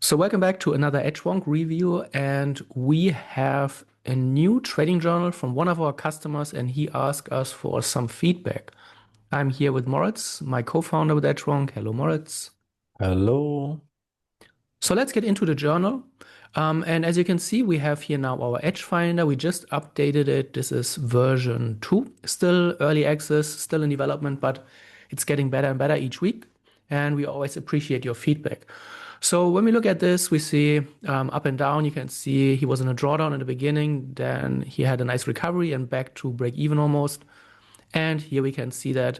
So welcome back to another Edgewonk review, and we have a new trading journal from one of our customers, and he asked us for some feedback. I'm here with Moritz, my co-founder with Edgewonk. Hello, Moritz. Hello. So let's get into the journal. And as you can see, we have here now our Edge Finder. We just updated it. This is version 2, still early access, still in development, but it's getting better and better each week. And we always appreciate your feedback. So when we look at this, we see up and down. You can see he was in a drawdown in the beginning, then he had a nice recovery and back to break even almost. And here we can see that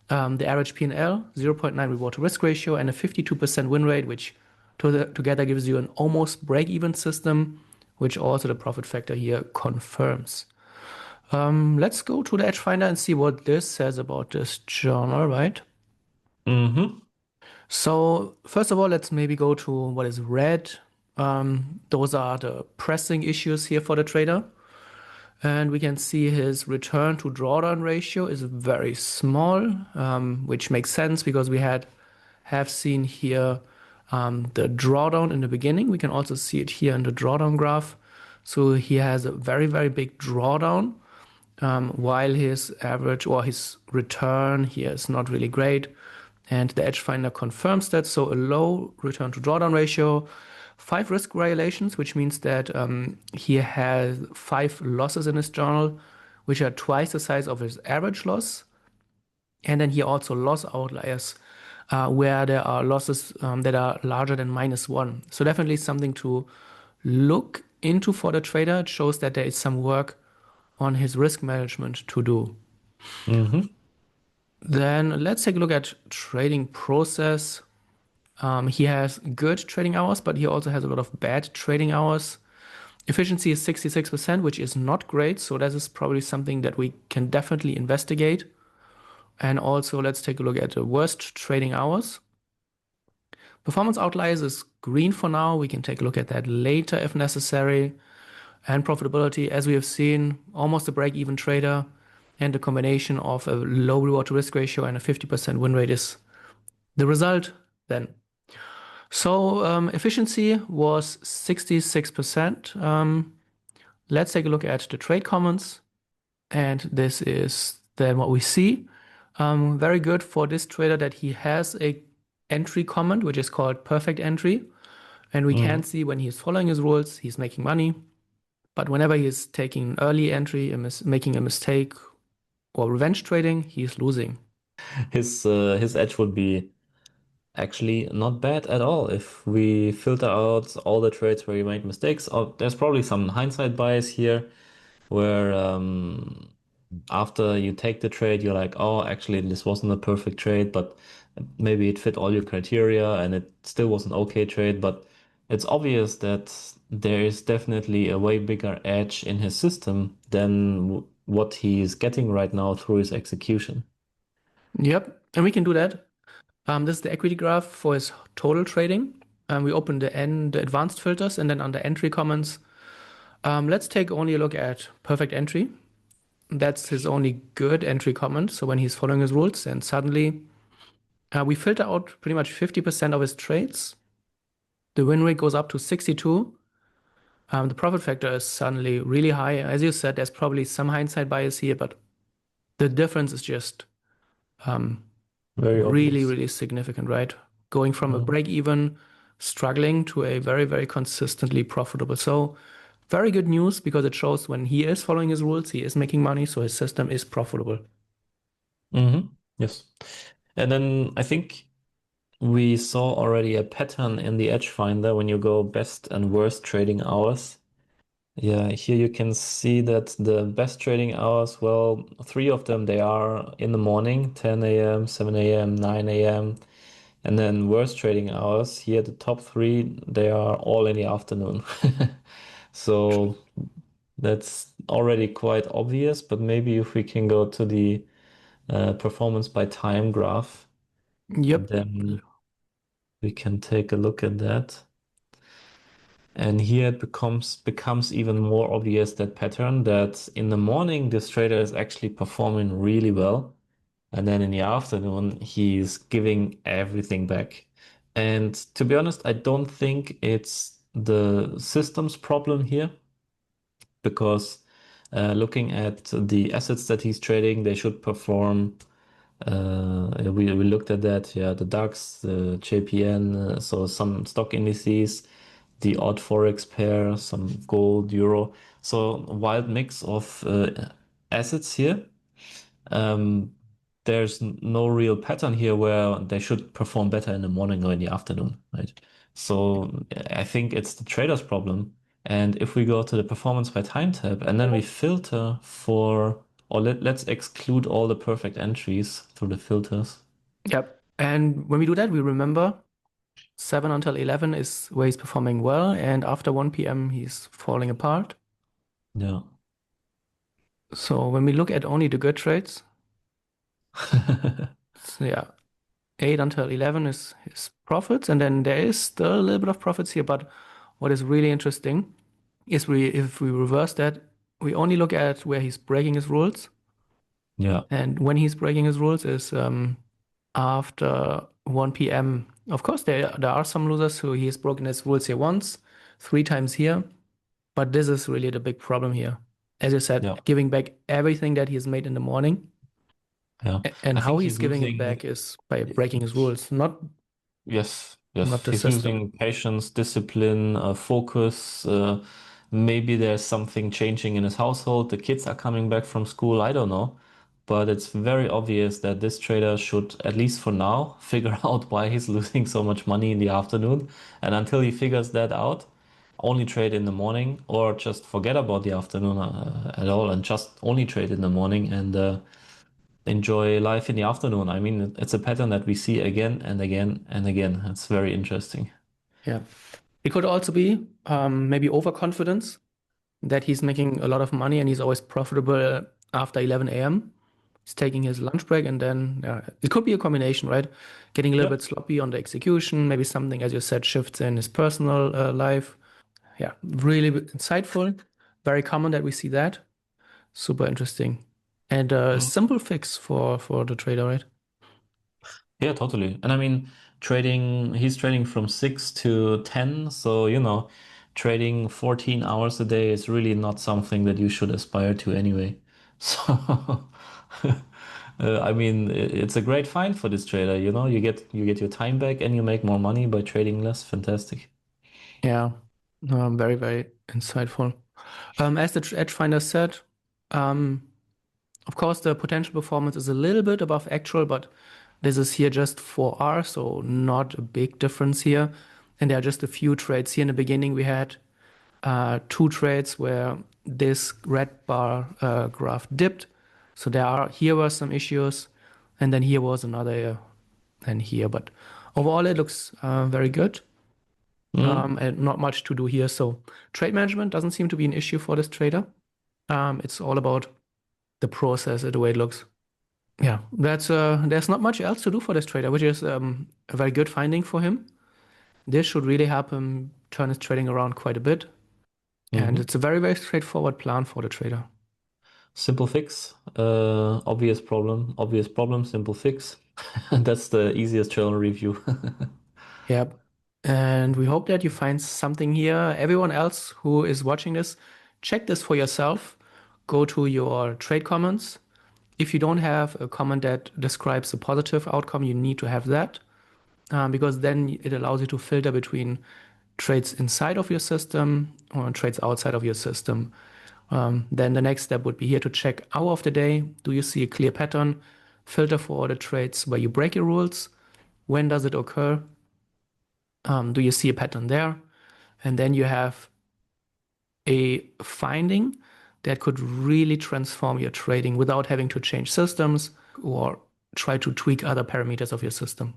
the average P&L, 0.9 reward to risk ratio, and a 52% win rate, which together gives you an almost break-even system, which also the profit factor here confirms. Let's go to the Edge Finder and see what this says about this journal, right? Mm-hmm. So first of all, let's maybe go to what is red. Those are the pressing issues here for the trader. And we can see his return to drawdown ratio is very small, which makes sense because we have seen here the drawdown in the beginning. We can also see it here in the drawdown graph. So he has a very, very big drawdown, while his average or his return here is not really great. And the Edge Finder confirms that. So a low return to drawdown ratio, 5 risk violations, which means that he has 5 losses in his journal, which are twice the size of his average loss. And then he also loss outliers, where there are losses that are larger than -1. So definitely something to look into for the trader. It shows that there is some work on his risk management to do. Mm-hmm. Then let's take a look at trading process. He has good trading hours, but he also has a lot of bad trading hours. Efficiency is 66%, which is not great. So that is probably something that we can definitely investigate. And also let's take a look at the worst trading hours. Performance outliers is green for now. We can take a look at that later if necessary. And profitability, as we have seen, almost a break-even trader, and the combination of a low reward to risk ratio and a 50% win rate is the result then. So efficiency was 66%. Let's take a look at the trade comments. And this is then what we see. Very good for this trader that he has a entry comment, which is called perfect entry. And we can see when he's following his rules, he's making money. But whenever he's taking an early entry, making a mistake, or revenge trading, he's losing. His edge would be actually not bad at all if we filter out all the trades where he made mistakes. Or there's probably some hindsight bias here where after you take the trade, you're like, oh, actually this wasn't a perfect trade, but maybe it fit all your criteria and it still was an okay trade. But it's obvious that there is definitely a way bigger edge in his system than what he's getting right now through his execution. Yep, and we can do that. This is the equity graph for his total trading. We open the advanced filters, and then under entry comments, let's take only a look at perfect entry. That's his only good entry comment. So when he's following his rules, and suddenly we filter out pretty much 50% of his trades. The win rate goes up to 62. The profit factor is suddenly really high. As you said, there's probably some hindsight bias here, but the difference is just Very really, obvious. really significant, right? Going from a Yeah. break even, struggling to a very, very consistently profitable. So, very good news because it shows when he is following his rules, he is making money, so his system is profitable. Yes. And then I think we saw already a pattern in the Edge Finder when you go best and worst trading hours. Yeah, here you can see that the best trading hours, well, 3 of them they are in the morning, 10 a.m., 7 a.m., 9 a.m. And then worst trading hours, here the top 3, they are all in the afternoon. So that's already quite obvious, but maybe if we can go to the performance by time graph, Yep. then we can take a look at that. And here it becomes even more obvious that pattern that in the morning this trader is actually performing really well, and then in the afternoon he's giving everything back. And to be honest, I don't think it's the system's problem here because looking at the assets that he's trading, they should perform. We looked at that, yeah, the DAX, the JPN, so some stock indices, the odd Forex pair, some gold, euro. So a wild mix of assets here. Um, there's no real pattern here where they should perform better in the morning or in the afternoon, right? So I think it's the trader's problem. And if we go to the performance by time tab and then we filter for, or let's exclude all the perfect entries through the filters. Yep. And when we do that, we remember 7 until 11 is where he's performing well, and after 1 p.m. he's falling apart. Yeah. So when we look at only the good trades, so yeah, 8 until 11 is his profits, and then there is still a little bit of profits here. But what is really interesting is if we reverse that, we only look at where he's breaking his rules, Yeah. and when he's breaking his rules is after 1 p.m. Of course, there are some losers who he has broken his rules here once, 3 times here, but this is really the big problem here. As you Yeah. said, giving back everything that he has made in the morning, Yeah. and I how think he's he's giving it back losing. is by breaking his rules, Yes, not yes. the He's system. losing patience, discipline, focus. Maybe there's something changing in his household. The kids are coming back from school. I don't know. But it's very obvious that this trader should, at least for now, figure out why he's losing so much money in the afternoon. And until he figures that out, only trade in the morning or just forget about the afternoon at all and just only trade in the morning and enjoy life in the afternoon. I mean, it's a pattern that we see again and again and again. It's very interesting. Yeah. It could also be maybe overconfidence that he's making a lot of money and he's always profitable after 11 a.m. He's taking his lunch break and then it could be a combination, right? Getting a little Yeah. bit sloppy on the execution, maybe something, as you said, shifts in his personal life. Yeah, really insightful. Very common that we see that. Super interesting. And a Mm. simple fix for the trader, right? Yeah, totally. And I mean, he's trading from 6 to 10. So, trading 14 hours a day is really not something that you should aspire to anyway. So, I mean, it's a great find for this trader. You get your time back and you make more money by trading less. Fantastic. Yeah, very, very insightful. As the Edge Finder said, um, of course, the potential performance is a little bit above actual, but this is here just 4R, so not a big difference here. And there are just a few trades. Here in the beginning, we had 2 trades where this red bar graph dipped. So here were some issues, and then here was another, and here. But overall, it looks very good, Mm. and not much to do here. So trade management doesn't seem to be an issue for this trader. It's all about the process, the way it looks. Yeah, there's not much else to do for this trader, which is a very good finding for him. This should really help him turn his trading around quite a bit. And Hmm. it's a very, very straightforward plan for the trader. Simple fix, obvious problem, simple fix. That's the easiest journal review. Yep. And we hope that you find something here. Everyone else who is watching this, check this for yourself. Go to your trade comments. If you don't have a comment that describes a positive outcome, you need to have that, because then it allows you to filter between trades inside of your system or trades outside of your system. Then the next step would be here to check hour of the day. Do you see a clear pattern? Filter for all the trades where you break your rules. When does it occur? Do you see a pattern there? And then you have a finding that could really transform your trading without having to change systems or try to tweak other parameters of your system.